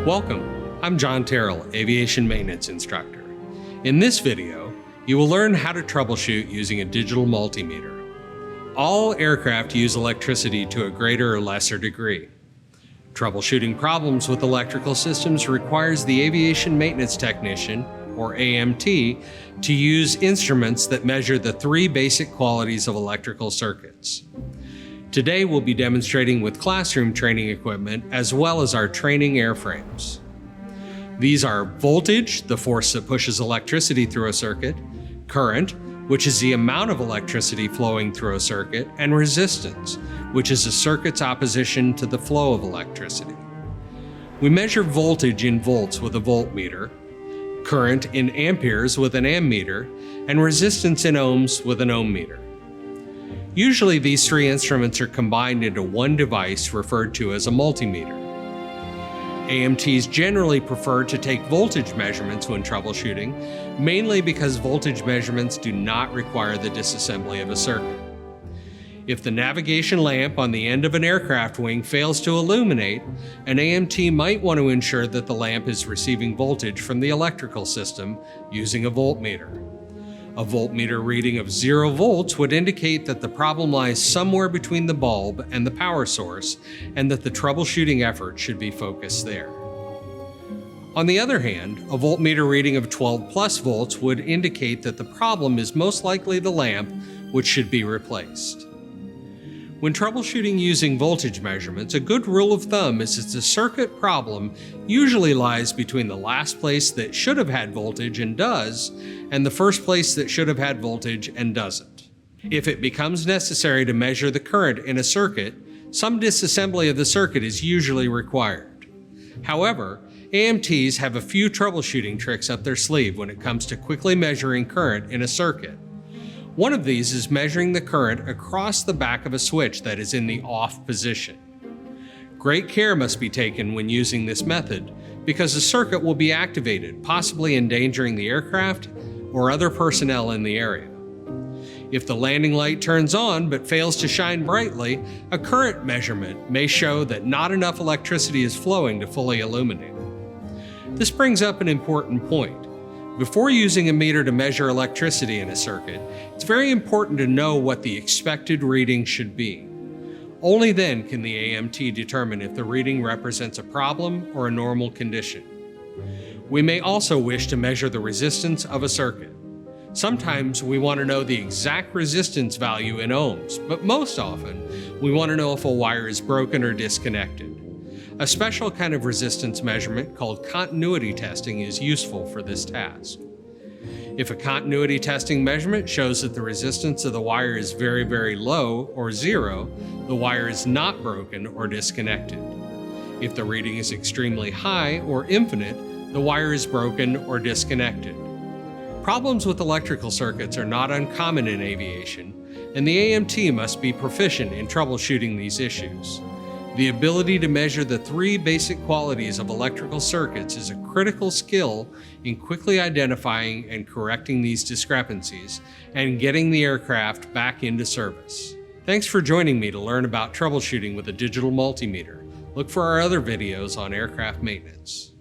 Welcome, I'm John Terrell, Aviation Maintenance Instructor. In this video, you will learn how to troubleshoot using a digital multimeter. All aircraft use electricity to a greater or lesser degree. Troubleshooting problems with electrical systems requires the aviation maintenance technician, or AMT, to use instruments that measure the three basic qualities of electrical circuits. Today we'll be demonstrating with classroom training equipment as well as our training airframes. These are voltage, the force that pushes electricity through a circuit, current, which is the amount of electricity flowing through a circuit, and resistance, which is a circuit's opposition to the flow of electricity. We measure voltage in volts with a voltmeter, current in amperes with an ammeter, and resistance in ohms with an ohm meter. Usually these three instruments are combined into one device referred to as a multimeter. AMTs generally prefer to take voltage measurements when troubleshooting, mainly because voltage measurements do not require the disassembly of a circuit. If the navigation lamp on the end of an aircraft wing fails to illuminate, an AMT might want to ensure that the lamp is receiving voltage from the electrical system using a voltmeter. A voltmeter reading of 0 volts would indicate that the problem lies somewhere between the bulb and the power source, and that the troubleshooting effort should be focused there. On the other hand, a voltmeter reading of 12 plus volts would indicate that the problem is most likely the lamp, which should be replaced. When troubleshooting using voltage measurements, a good rule of thumb is that the circuit problem usually lies between the last place that should have had voltage and does, and the first place that should have had voltage and doesn't. If it becomes necessary to measure the current in a circuit, some disassembly of the circuit is usually required. However, AMTs have a few troubleshooting tricks up their sleeve when it comes to quickly measuring current in a circuit. One of these is measuring the current across the back of a switch that is in the off position. Great care must be taken when using this method because the circuit will be activated, possibly endangering the aircraft or other personnel in the area. If the landing light turns on but fails to shine brightly, a current measurement may show that not enough electricity is flowing to fully illuminate it. This brings up an important point. Before using a meter to measure electricity in a circuit, it's very important to know what the expected reading should be. Only then can the AMT determine if the reading represents a problem or a normal condition. We may also wish to measure the resistance of a circuit. Sometimes we want to know the exact resistance value in ohms, but most often we want to know if a wire is broken or disconnected. A special kind of resistance measurement called continuity testing is useful for this task. If a continuity testing measurement shows that the resistance of the wire is very, very low or 0, the wire is not broken or disconnected. If the reading is extremely high or infinite, the wire is broken or disconnected. Problems with electrical circuits are not uncommon in aviation, and the AMT must be proficient in troubleshooting these issues. The ability to measure the three basic qualities of electrical circuits is a critical skill in quickly identifying and correcting these discrepancies and getting the aircraft back into service. Thanks for joining me to learn about troubleshooting with a digital multimeter. Look for our other videos on aircraft maintenance.